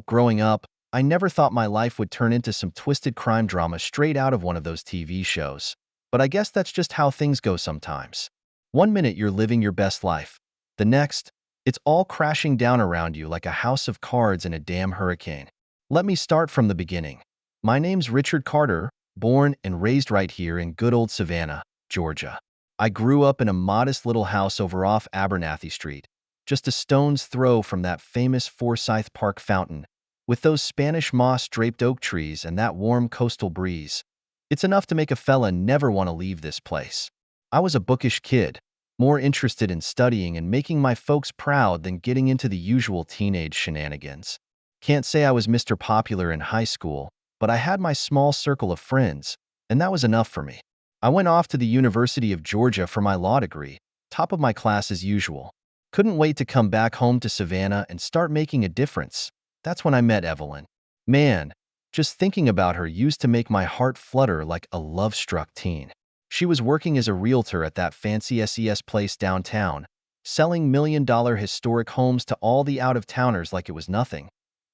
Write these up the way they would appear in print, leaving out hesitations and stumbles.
Growing up, I never thought my life would turn into some twisted crime drama straight out of one of those TV shows. But I guess that's just how things go sometimes. One minute you're living your best life. The next, it's all crashing down around you like a house of cards in a damn hurricane. Let me start from the beginning. My name's Richard Carter, born and raised right here in good old Savannah, Georgia. I grew up in a modest little house over off Abernathy Street, just a stone's throw from that famous Forsyth Park fountain, with those Spanish moss-draped oak trees and that warm coastal breeze. It's enough to make a fella never want to leave this place. I was a bookish kid, more interested in studying and making my folks proud than getting into the usual teenage shenanigans. Can't say I was Mr. Popular in high school, but I had my small circle of friends, and that was enough for me. I went off to the University of Georgia for my law degree, top of my class as usual. Couldn't wait to come back home to Savannah and start making a difference. That's when I met Evelyn. Man, just thinking about her used to make my heart flutter like a love-struck teen. She was working as a realtor at that fancy SES place downtown, selling million-dollar historic homes to all the out-of-towners like it was nothing.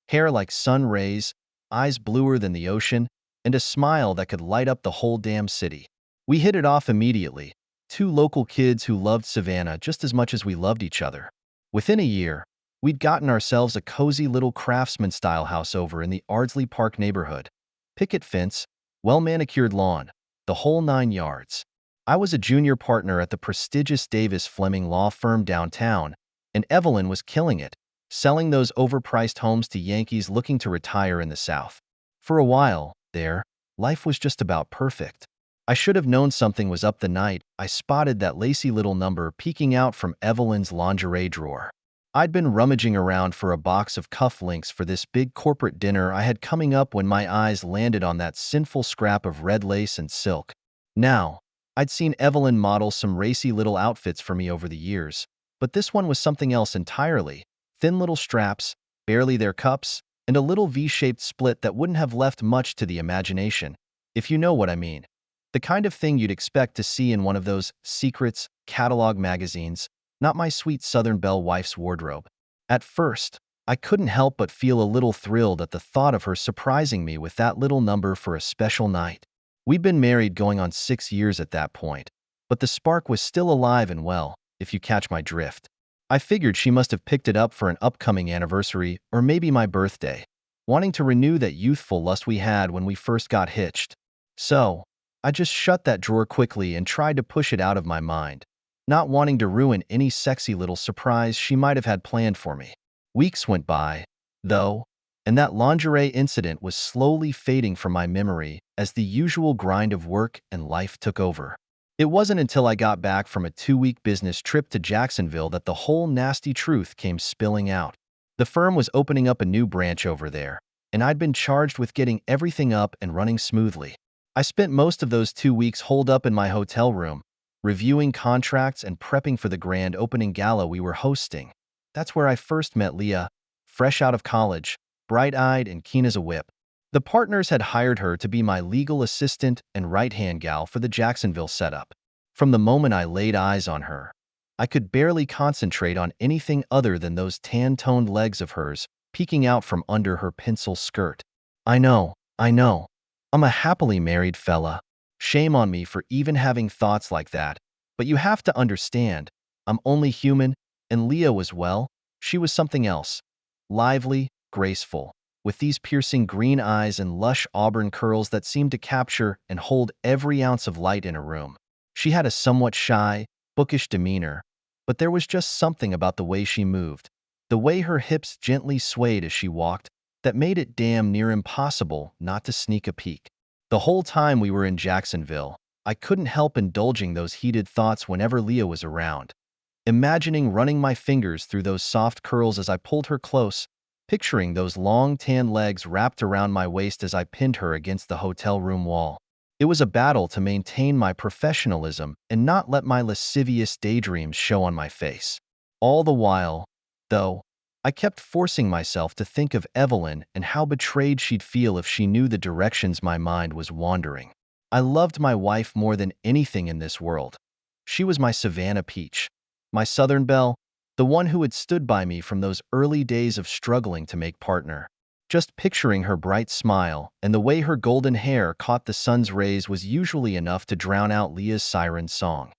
Hair like sun rays, eyes bluer than the ocean, and a smile that could light up the whole damn city. We hit it off immediately, two local kids who loved Savannah just as much as we loved each other. Within a year, we'd gotten ourselves a cozy little craftsman-style house over in the Ardsley Park neighborhood. Picket fence, well-manicured lawn, the whole 9 yards. I was a junior partner at the prestigious Davis Fleming law firm downtown, and Evelyn was killing it, selling those overpriced homes to Yankees looking to retire in the South. For a while, there, life was just about perfect. I should have known something was up the night I spotted that lacy little number peeking out from Evelyn's lingerie drawer. I'd been rummaging around for a box of cufflinks for this big corporate dinner I had coming up when my eyes landed on that sinful scrap of red lace and silk. Now, I'd seen Evelyn model some racy little outfits for me over the years, but this one was something else entirely. Thin little straps, barely their cups, and a little V-shaped split that wouldn't have left much to the imagination, if you know what I mean. The kind of thing you'd expect to see in one of those secrets catalog magazines, not my sweet Southern belle wife's wardrobe. At first, I couldn't help but feel a little thrilled at the thought of her surprising me with that little number for a special night. We'd been married going on 6 years at that point, but the spark was still alive and well, if you catch my drift. I figured she must have picked it up for an upcoming anniversary or maybe my birthday, wanting to renew that youthful lust we had when we first got hitched. So, I just shut that drawer quickly and tried to push it out of my mind, not wanting to ruin any sexy little surprise she might have had planned for me. Weeks went by, though, and that lingerie incident was slowly fading from my memory as the usual grind of work and life took over. It wasn't until I got back from a 2-week business trip to Jacksonville that the whole nasty truth came spilling out. The firm was opening up a new branch over there, and I'd been charged with getting everything up and running smoothly. I spent most of those 2 weeks holed up in my hotel room, reviewing contracts and prepping for the grand opening gala we were hosting. That's where I first met Leah, fresh out of college, bright-eyed and keen as a whip. The partners had hired her to be my legal assistant and right-hand gal for the Jacksonville setup. From the moment I laid eyes on her, I could barely concentrate on anything other than those tan-toned legs of hers peeking out from under her pencil skirt. I know. I'm a happily married fella. Shame on me for even having thoughts like that. But you have to understand, I'm only human, and Leah was, well, she was something else. Lively, graceful, with these piercing green eyes and lush auburn curls that seemed to capture and hold every ounce of light in a room. She had a somewhat shy, bookish demeanor, but there was just something about the way she moved, the way her hips gently swayed as she walked, that made it damn near impossible not to sneak a peek. The whole time we were in Jacksonville, I couldn't help indulging those heated thoughts whenever Leah was around, imagining running my fingers through those soft curls as I pulled her close, picturing those long tan legs wrapped around my waist as I pinned her against the hotel room wall. It was a battle to maintain my professionalism and not let my lascivious daydreams show on my face. All the while, though, I kept forcing myself to think of Evelyn and how betrayed she'd feel if she knew the directions my mind was wandering. I loved my wife more than anything in this world. She was my Savannah peach, my Southern belle, the one who had stood by me from those early days of struggling to make partner. Just picturing her bright smile and the way her golden hair caught the sun's rays was usually enough to drown out Leah's siren song.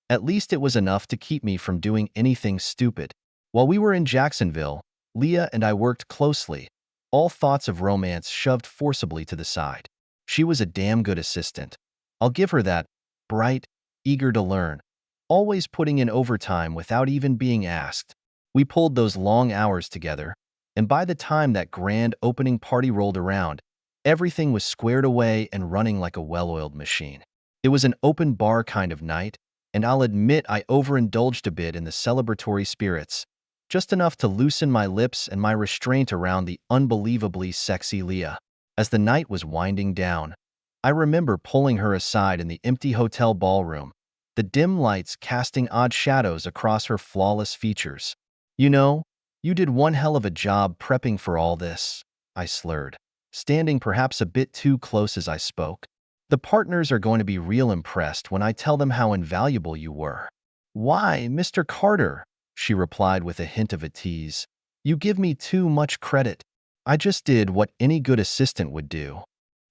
At least it was enough to keep me from doing anything stupid. While we were in Jacksonville, Leah and I worked closely, all thoughts of romance shoved forcibly to the side. She was a damn good assistant. I'll give her that, bright, eager to learn, always putting in overtime without even being asked. We pulled those long hours together, and by the time that grand opening party rolled around, everything was squared away and running like a well-oiled machine. It was an open bar kind of night, and I'll admit I overindulged a bit in the celebratory spirits, just enough to loosen my lips and my restraint around the unbelievably sexy Leah. As the night was winding down, I remember pulling her aside in the empty hotel ballroom, the dim lights casting odd shadows across her flawless features. "You know, you did one hell of a job prepping for all this," I slurred, standing perhaps a bit too close as I spoke. "The partners are going to be real impressed when I tell them how invaluable you were." "Why, Mr. Carter," she replied with a hint of a tease, "you give me too much credit. I just did what any good assistant would do."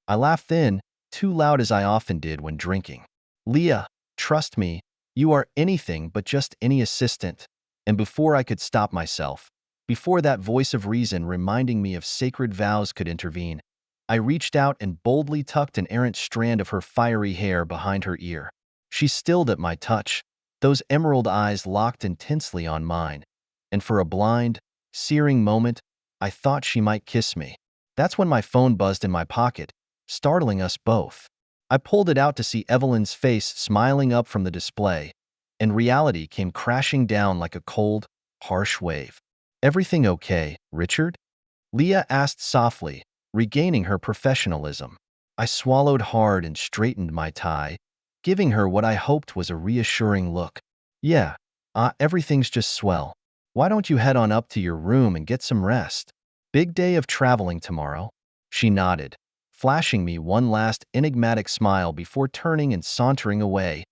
I laughed then, too loud as I often did when drinking. "Leah, trust me, you are anything but just any assistant." And before I could stop myself, before that voice of reason reminding me of sacred vows could intervene, I reached out and boldly tucked an errant strand of her fiery hair behind her ear. She stilled at my touch, those emerald eyes locked intensely on mine, and for a blind, searing moment, I thought she might kiss me. That's when my phone buzzed in my pocket, startling us both. I pulled it out to see Evelyn's face smiling up from the display, and reality came crashing down like a cold, harsh wave. "Everything okay, Richard?" Leah asked softly, regaining her professionalism. I swallowed hard and straightened my tie, giving her what I hoped was a reassuring look. "Yeah, everything's just swell. Why don't you head on up to your room and get some rest? Big day of traveling tomorrow." She nodded, flashing me one last enigmatic smile before turning and sauntering away,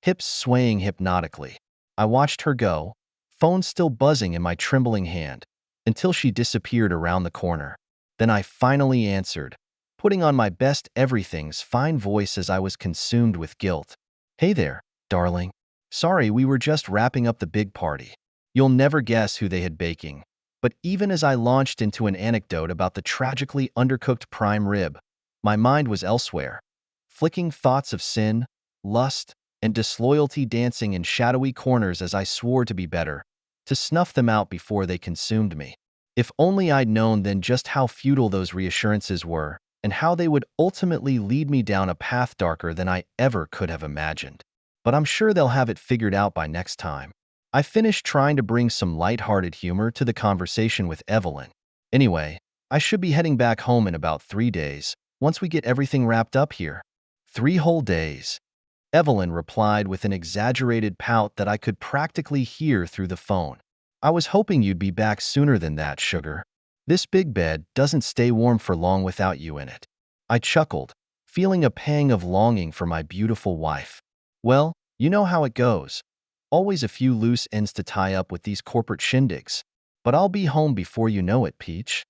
hips swaying hypnotically. I watched her go, phone still buzzing in my trembling hand, until she disappeared around the corner. Then I finally answered, putting on my best everything's fine voice as I was consumed with guilt. "Hey there, darling. Sorry, we were just wrapping up the big party." You'll never guess who they had baking. But even as I launched into an anecdote about the tragically undercooked prime rib, my mind was elsewhere, flicking thoughts of sin, lust, and disloyalty dancing in shadowy corners as I swore to be better, to snuff them out before they consumed me. If only I'd known then just how futile those reassurances were, and how they would ultimately lead me down a path darker than I ever could have imagined. But I'm sure they'll have it figured out by next time. I finished trying to bring some lighthearted humor to the conversation with Evelyn. Anyway, I should be heading back home in about 3 days, once we get everything wrapped up here. 3 whole days. Evelyn replied with an exaggerated pout that I could practically hear through the phone. "I was hoping you'd be back sooner than that, sugar. This big bed doesn't stay warm for long without you in it." I chuckled, feeling a pang of longing for my beautiful wife. Well, you know how it goes. Always a few loose ends to tie up with these corporate shindigs. But I'll be home before you know it, Peach.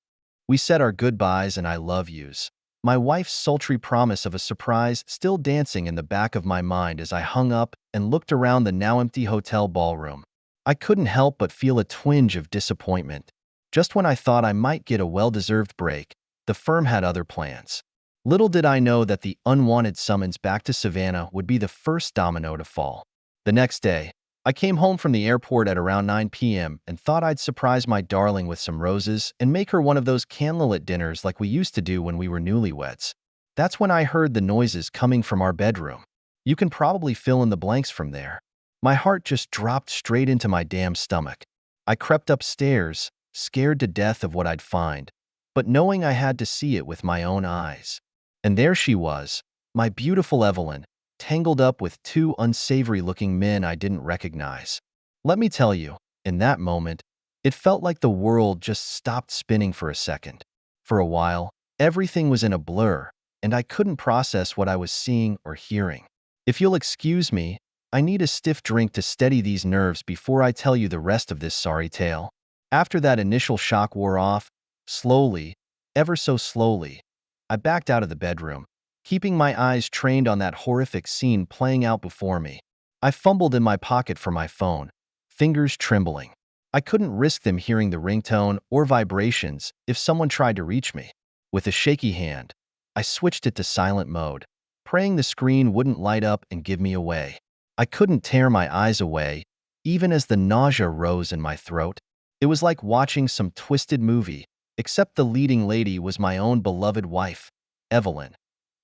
We said our goodbyes and I love yous, my wife's sultry promise of a surprise still dancing in the back of my mind as I hung up and looked around the now empty hotel ballroom. I couldn't help but feel a twinge of disappointment. Just when I thought I might get a well-deserved break, the firm had other plans. Little did I know that the unwanted summons back to Savannah would be the first domino to fall. The next day, I came home from the airport at around 9 p.m. and thought I'd surprise my darling with some roses and make her one of those candlelit dinners like we used to do when we were newlyweds. That's when I heard the noises coming from our bedroom. You can probably fill in the blanks from there. My heart just dropped straight into my damn stomach. I crept upstairs, scared to death of what I'd find, but knowing I had to see it with my own eyes. And there she was, my beautiful Evelyn, tangled up with 2 unsavory-looking men I didn't recognize. Let me tell you, in that moment, it felt like the world just stopped spinning for a second. For a while, everything was in a blur, and I couldn't process what I was seeing or hearing. If you'll excuse me, I need a stiff drink to steady these nerves before I tell you the rest of this sorry tale. After that initial shock wore off, slowly, ever so slowly, I backed out of the bedroom, keeping my eyes trained on that horrific scene playing out before me. I fumbled in my pocket for my phone, fingers trembling. I couldn't risk them hearing the ringtone or vibrations if someone tried to reach me. With a shaky hand, I switched it to silent mode, praying the screen wouldn't light up and give me away. I couldn't tear my eyes away, even as the nausea rose in my throat. It was like watching some twisted movie, except the leading lady was my own beloved wife, Evelyn.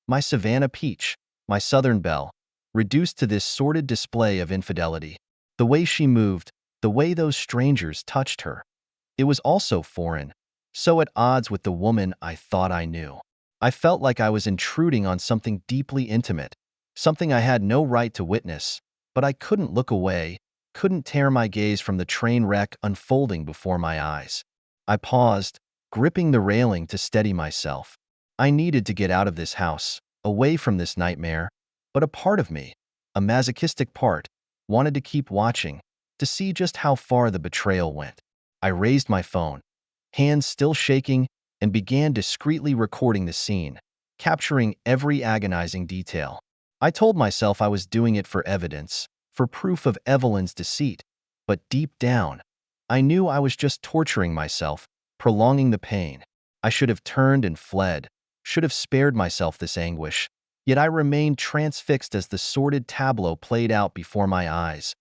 My Savannah Peach, my Southern Belle, reduced to this sordid display of infidelity. The way she moved, the way those strangers touched her. It was also foreign, so at odds with the woman I thought I knew. I felt like I was intruding on something deeply intimate, something I had no right to witness, but I couldn't look away, couldn't tear my gaze from the train wreck unfolding before my eyes. I paused, gripping the railing to steady myself. I needed to get out of this house, away from this nightmare, but a part of me, a masochistic part, wanted to keep watching, to see just how far the betrayal went. I raised my phone, hands still shaking, and began discreetly recording the scene, capturing every agonizing detail. I told myself I was doing it for evidence, for proof of Evelyn's deceit, but deep down, I knew I was just torturing myself, prolonging the pain. I should have turned and fled, should have spared myself this anguish, yet I remained transfixed as the sordid tableau played out before my eyes.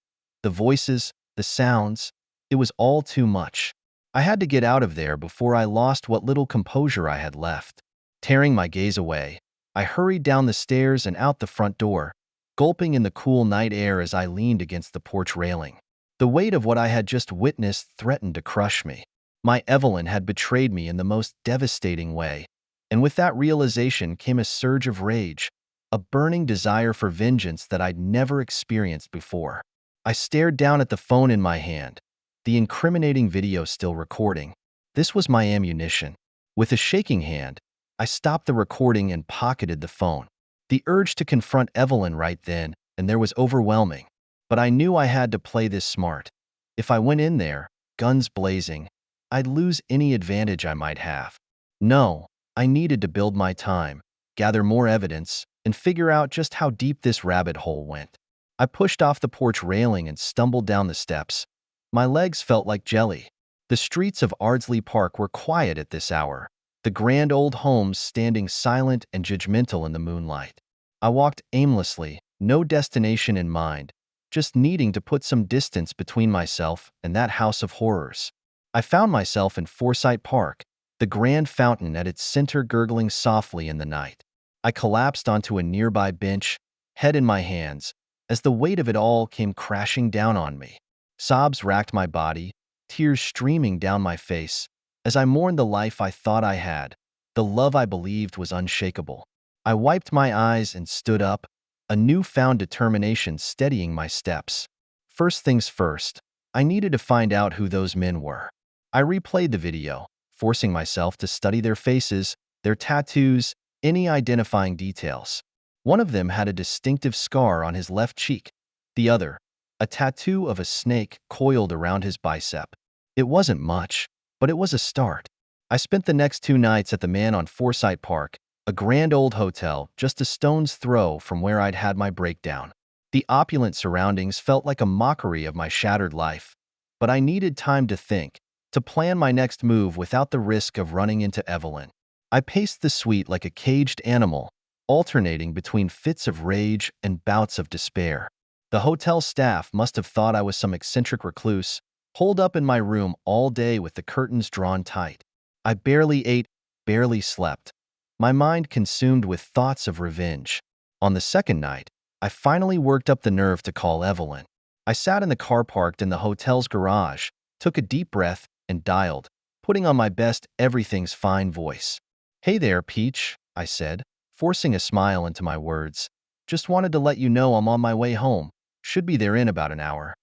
The voices, the sounds, it was all too much. I had to get out of there before I lost what little composure I had left. Tearing my gaze away, I hurried down the stairs and out the front door, gulping in the cool night air as I leaned against the porch railing. The weight of what I had just witnessed threatened to crush me. My Evelyn had betrayed me in the most devastating way, and with that realization came a surge of rage, a burning desire for vengeance that I'd never experienced before. I stared down at the phone in my hand, the incriminating video still recording. This was my ammunition. With a shaking hand, I stopped the recording and pocketed the phone. The urge to confront Evelyn right then and there was overwhelming, but I knew I had to play this smart. If I went in there, guns blazing, I'd lose any advantage I might have. No, I needed to build my time, gather more evidence, and figure out just how deep this rabbit hole went. I pushed off the porch railing and stumbled down the steps. My legs felt like jelly. The streets of Ardsley Park were quiet at this hour, the grand old homes standing silent and judgmental in the moonlight. I walked aimlessly, no destination in mind, just needing to put some distance between myself and that house of horrors. I found myself in Forsyth Park, the grand fountain at its center gurgling softly in the night. I collapsed onto a nearby bench, head in my hands, as the weight of it all came crashing down on me. Sobs racked my body, tears streaming down my face, as I mourned the life I thought I had, the love I believed was unshakable. I wiped my eyes and stood up, a newfound determination steadying my steps. First things first, I needed to find out who those men were. I replayed the video, forcing myself to study their faces, their tattoos, any identifying details. One of them had a distinctive scar on his left cheek, the other, a tattoo of a snake coiled around his bicep. It wasn't much, but it was a start. I spent the next 2 nights at the Mann on Forsyth Park, a grand old hotel just a stone's throw from where I'd had my breakdown. The opulent surroundings felt like a mockery of my shattered life, but I needed time to think, to plan my next move without the risk of running into Evelyn. I paced the suite like a caged animal, alternating between fits of rage and bouts of despair. The hotel staff must have thought I was some eccentric recluse, holed up in my room all day with the curtains drawn tight. I barely ate, barely slept, my mind consumed with thoughts of revenge. On the second night, I finally worked up the nerve to call Evelyn. I sat in the car parked in the hotel's garage, took a deep breath, and dialed, putting on my best everything's fine voice. "Hey there, Peach," I said, forcing a smile into my words. "Just wanted to let you know I'm on my way home. Should be there in about an hour."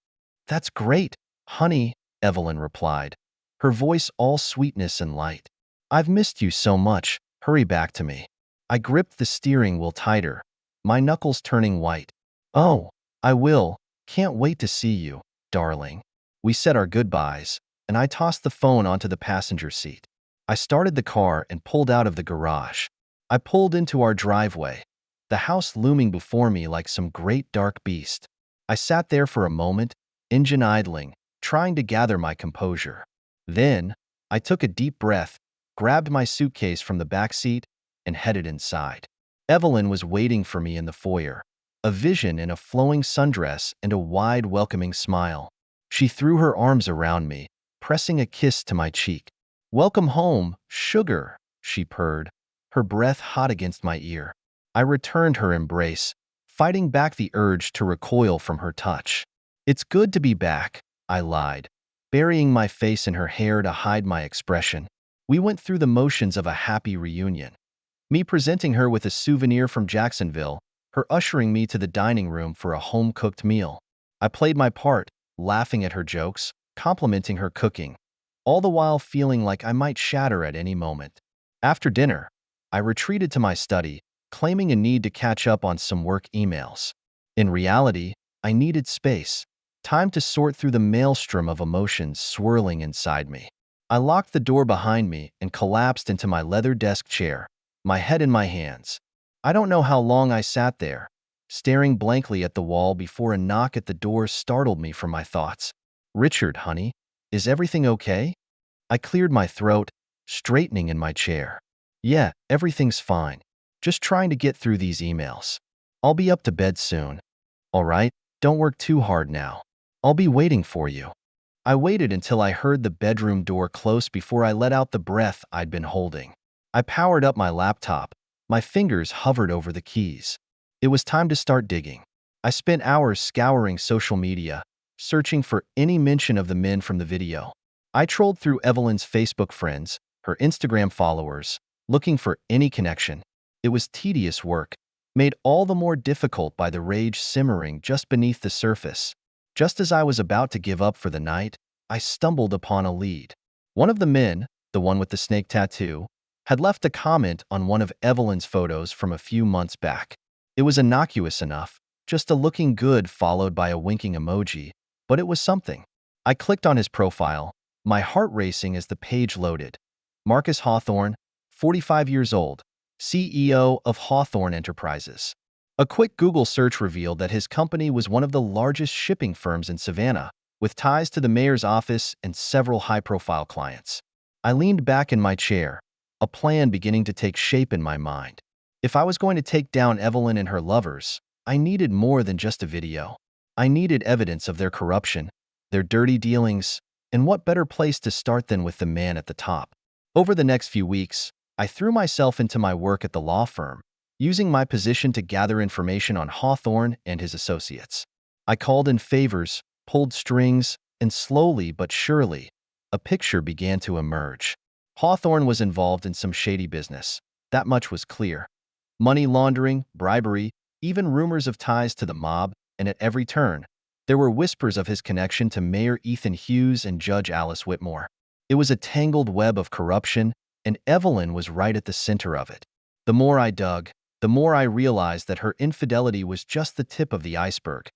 "That's great, honey," Evelyn replied, her voice all sweetness and light. "I've missed you so much. Hurry back to me." I gripped the steering wheel tighter, my knuckles turning white. "Oh, I will. Can't wait to see you, darling. We said our goodbyes, and I tossed the phone onto the passenger seat. I started the car and pulled out of the garage. I pulled into our driveway, the house looming before me like some great dark beast. I sat there for a moment, engine idling, trying to gather my composure. Then, I took a deep breath, grabbed my suitcase from the back seat, and headed inside. Evelyn was waiting for me in the foyer, a vision in a flowing sundress and a wide, welcoming smile. She threw her arms around me, pressing a kiss to my cheek. "Welcome home, sugar," she purred, her breath hot against my ear. I returned her embrace, fighting back the urge to recoil from her touch. "It's good to be back," I lied, burying my face in her hair to hide my expression. We went through the motions of a happy reunion. Me presenting her with a souvenir from Jacksonville, her ushering me to the dining room for a home-cooked meal. I played my part, laughing at her jokes, complimenting her cooking, all the while feeling like I might shatter at any moment. After dinner, I retreated to my study, claiming a need to catch up on some work emails. In reality, I needed space, time to sort through the maelstrom of emotions swirling inside me. I locked the door behind me and collapsed into my leather desk chair, my head in my hands. I don't know how long I sat there, staring blankly at the wall before a knock at the door startled me from my thoughts. "Richard, honey, is everything okay?" I cleared my throat, straightening in my chair. "Yeah, everything's fine. Just trying to get through these emails. I'll be up to bed soon. All right, don't work too hard now. I'll be waiting for you." I waited until I heard the bedroom door close before I let out the breath I'd been holding. I powered up my laptop. My fingers hovered over the keys. It was time to start digging. I spent hours scouring social media, searching for any mention of the men from the video. I trolled through Evelyn's Facebook friends, her Instagram followers, looking for any connection. It was tedious work, made all the more difficult by the rage simmering just beneath the surface. Just as I was about to give up for the night, I stumbled upon a lead. One of the men, the one with the snake tattoo, had left a comment on one of Evelyn's photos from a few months back. It was innocuous enough, just a looking good followed by a winking emoji, but it was something. I clicked on his profile, my heart racing as the page loaded. Marcus Hawthorne, 45 years old, CEO of Hawthorne Enterprises. A quick Google search revealed that his company was one of the largest shipping firms in Savannah, with ties to the mayor's office and several high-profile clients. I leaned back in my chair, a plan beginning to take shape in my mind. If I was going to take down Evelyn and her lovers, I needed more than just a video. I needed evidence of their corruption, their dirty dealings, and what better place to start than with the man at the top. Over the next few weeks, I threw myself into my work at the law firm, using my position to gather information on Hawthorne and his associates. I called in favors, pulled strings, and slowly but surely, a picture began to emerge. Hawthorne was involved in some shady business. That much was clear. Money laundering, bribery, even rumors of ties to the mob, and at every turn, there were whispers of his connection to Mayor Ethan Hughes and Judge Alice Whitmore. It was a tangled web of corruption, and Evelyn was right at the center of it. The more I dug, the more I realized that her infidelity was just the tip of the iceberg.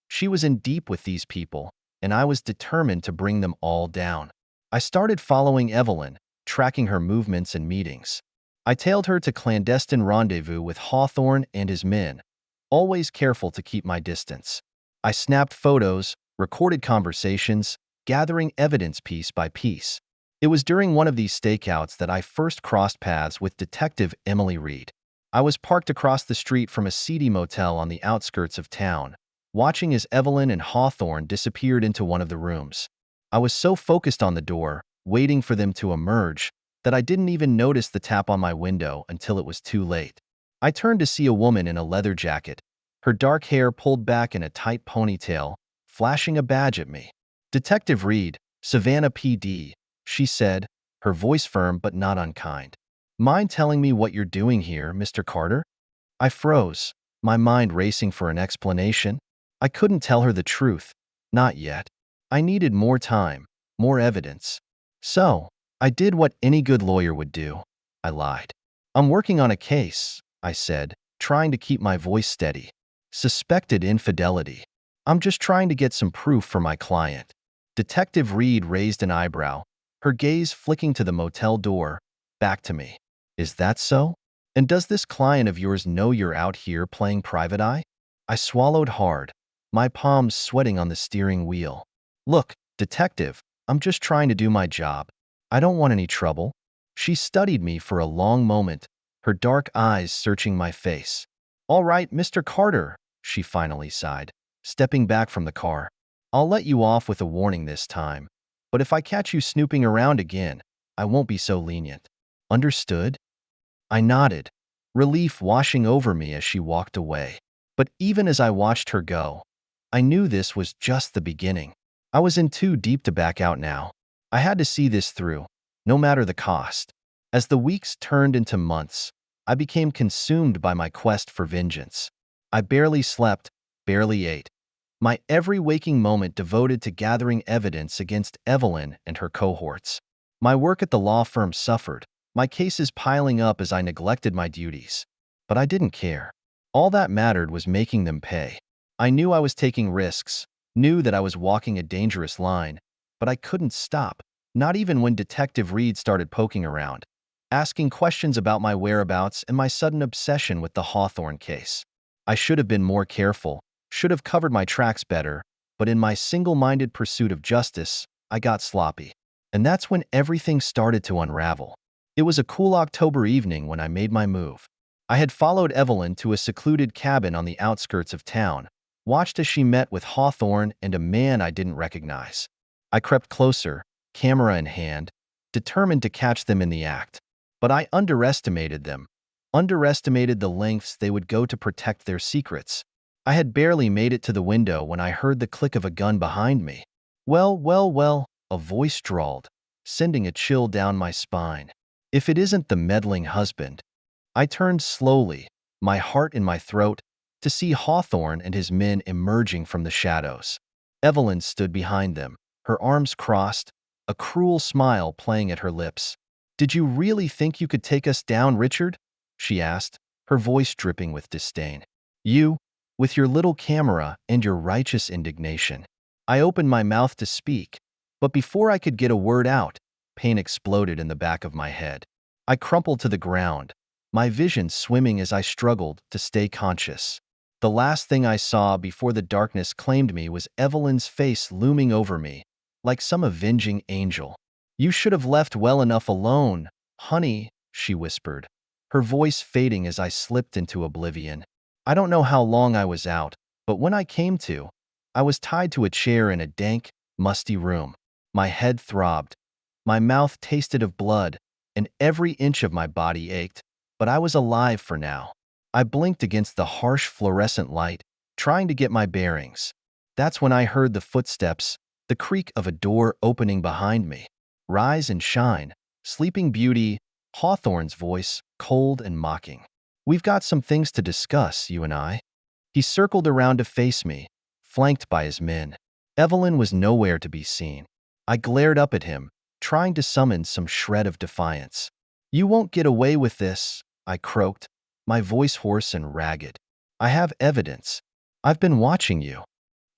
She was in deep with these people, and I was determined to bring them all down. I started following Evelyn, tracking her movements and meetings. I tailed her to clandestine rendezvous with Hawthorne and his men, always careful to keep my distance. I snapped photos, recorded conversations, gathering evidence piece by piece. It was during one of these stakeouts that I first crossed paths with Detective Emily Reed. I was parked across the street from a seedy motel on the outskirts of town, watching as Evelyn and Hawthorne disappeared into one of the rooms. I was so focused on the door, waiting for them to emerge, that I didn't even notice the tap on my window until it was too late. I turned to see a woman in a leather jacket, her dark hair pulled back in a tight ponytail, flashing a badge at me. "Detective Reed, Savannah PD," she said, her voice firm but not unkind. "Mind telling me what you're doing here, Mr. Carter?" I froze, my mind racing for an explanation. I couldn't tell her the truth. Not yet. I needed more time, more evidence. "So, I did what any good lawyer would do," I lied. "I'm working on a case," I said, trying to keep my voice steady. "Suspected infidelity." I'm just trying to get some proof for my client. Detective Reed raised an eyebrow, her gaze flicking to the motel door, back to me. Is that so? And does this client of yours know you're out here playing private eye? I swallowed hard, my palms sweating on the steering wheel. Look, detective, I'm just trying to do my job. I don't want any trouble. She studied me for a long moment, her dark eyes searching my face. All right, Mr. Carter, she finally sighed, stepping back from the car. I'll let you off with a warning this time, but if I catch you snooping around again, I won't be so lenient. Understood? I nodded, relief washing over me as she walked away. But even as I watched her go, I knew this was just the beginning. I was in too deep to back out now. I had to see this through, no matter the cost. As the weeks turned into months, I became consumed by my quest for vengeance. I barely slept, barely ate. My every waking moment devoted to gathering evidence against Evelyn and her cohorts. My work at the law firm suffered, my cases piling up as I neglected my duties. But I didn't care. All that mattered was making them pay. I knew I was taking risks, knew that I was walking a dangerous line, but I couldn't stop, not even when Detective Reed started poking around, asking questions about my whereabouts and my sudden obsession with the Hawthorne case. I should have been more careful, should have covered my tracks better, but in my single-minded pursuit of justice, I got sloppy. And that's when everything started to unravel. It was a cool October evening when I made my move. I had followed Evelyn to a secluded cabin on the outskirts of town, watched as she met with Hawthorne and a man I didn't recognize. I crept closer, camera in hand, determined to catch them in the act. But I underestimated them, underestimated the lengths they would go to protect their secrets. I had barely made it to the window when I heard the click of a gun behind me. Well, a voice drawled, sending a chill down my spine. If it isn't the meddling husband. I turned slowly, my heart in my throat, to see Hawthorne and his men emerging from the shadows. Evelyn stood behind them, her arms crossed, a cruel smile playing at her lips. "Did you really think you could take us down, Richard?" she asked, her voice dripping with disdain. "You, with your little camera and your righteous indignation." I opened my mouth to speak, but before I could get a word out, pain exploded in the back of my head. I crumpled to the ground, my vision swimming as I struggled to stay conscious. The last thing I saw before the darkness claimed me was Evelyn's face looming over me, like some avenging angel. "You should have left well enough alone, honey," she whispered, her voice fading as I slipped into oblivion. I don't know how long I was out, but when I came to, I was tied to a chair in a dank, musty room. My head throbbed, my mouth tasted of blood, and every inch of my body ached, but I was alive for now. I blinked against the harsh fluorescent light, trying to get my bearings. That's when I heard the footsteps, the creak of a door opening behind me. "Rise and shine, Sleeping Beauty," Hawthorne's voice, cold and mocking. "We've got some things to discuss, you and I." He circled around to face me, flanked by his men. Evelyn was nowhere to be seen. I glared up at him, trying to summon some shred of defiance. "You won't get away with this," I croaked, my voice hoarse and ragged. "I have evidence. I've been watching you."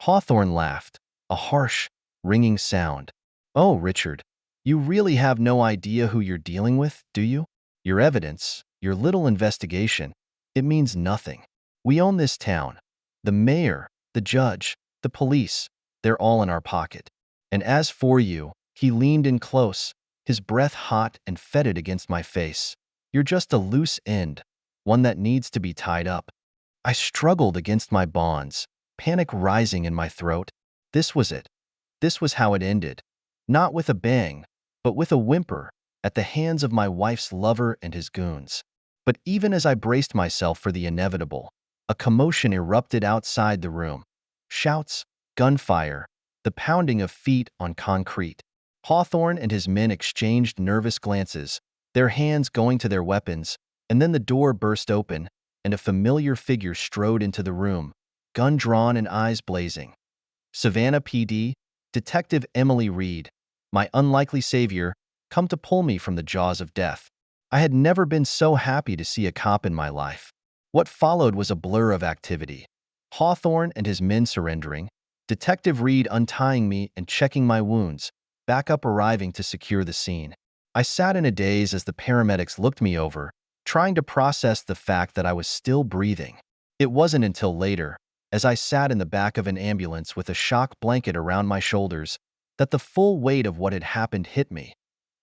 Hawthorne laughed, a harsh, ringing sound. "Oh, Richard, you really have no idea who you're dealing with, do you? Your evidence, your little investigation, it means nothing. We own this town. The mayor, the judge, the police, they're all in our pocket. And as for you," he leaned in close, his breath hot and fetid against my face, "you're just a loose end, one that needs to be tied up." I struggled against my bonds, panic rising in my throat. This was it. This was how it ended. Not with a bang, but with a whimper, at the hands of my wife's lover and his goons. But even as I braced myself for the inevitable, a commotion erupted outside the room. Shouts, gunfire, the pounding of feet on concrete. Hawthorne and his men exchanged nervous glances, their hands going to their weapons, and then the door burst open, and a familiar figure strode into the room, gun drawn and eyes blazing. Savannah PD, Detective Emily Reed, my unlikely savior, come to pull me from the jaws of death. I had never been so happy to see a cop in my life. What followed was a blur of activity. Hawthorne and his men surrendering, Detective Reed untying me and checking my wounds, backup arriving to secure the scene. I sat in a daze as the paramedics looked me over, trying to process the fact that I was still breathing. It wasn't until later, as I sat in the back of an ambulance with a shock blanket around my shoulders, that the full weight of what had happened hit me.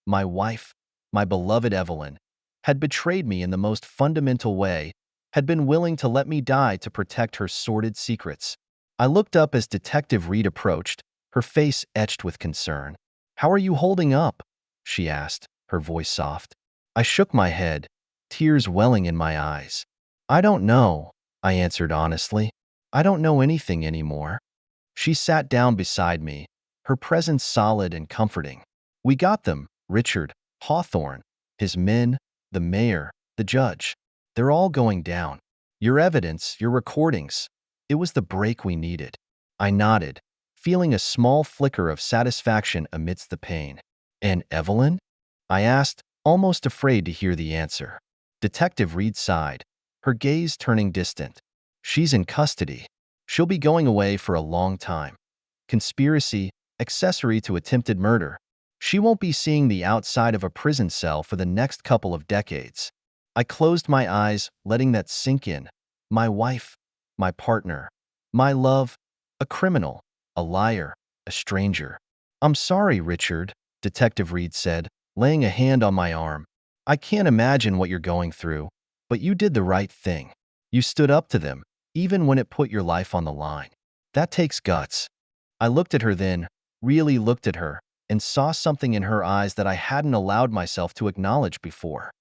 My wife, my beloved Evelyn, had betrayed me in the most fundamental way, had been willing to let me die to protect her sordid secrets. I looked up as Detective Reed approached, her face etched with concern. "How are you holding up?" she asked, her voice soft. I shook my head, tears welling in my eyes. "I don't know," I answered honestly. "I don't know anything anymore." She sat down beside me, her presence solid and comforting. "We got them, Richard, Hawthorne, his men, the mayor, the judge. They're all going down. Your evidence, your recordings. It was the break we needed." I nodded, feeling a small flicker of satisfaction amidst the pain. "And Evelyn?" I asked, almost afraid to hear the answer. Detective Reed sighed, her gaze turning distant. "She's in custody. She'll be going away for a long time. Conspiracy, accessory to attempted murder. She won't be seeing the outside of a prison cell for the next couple of decades." I closed my eyes, letting that sink in. My wife, my partner, my love, a criminal, a liar, a stranger. "I'm sorry, Richard," Detective Reed said, laying a hand on my arm. "I can't imagine what you're going through, but you did the right thing. You stood up to them, even when it put your life on the line. That takes guts." I looked at her then, really looked at her, and saw something in her eyes that I hadn't allowed myself to acknowledge before.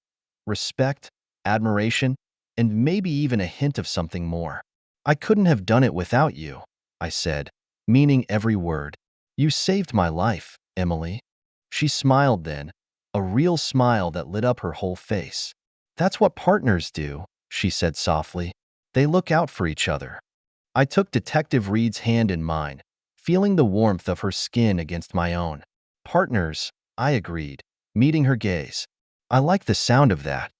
Respect, admiration, and maybe even a hint of something more. "I couldn't have done it without you," I said, meaning every word. "You saved my life, Emily." She smiled then, a real smile that lit up her whole face. "That's what partners do," she said softly. "They look out for each other." I took Detective Reed's hand in mine, feeling the warmth of her skin against my own. "Partners," I agreed, meeting her gaze. "I like the sound of that."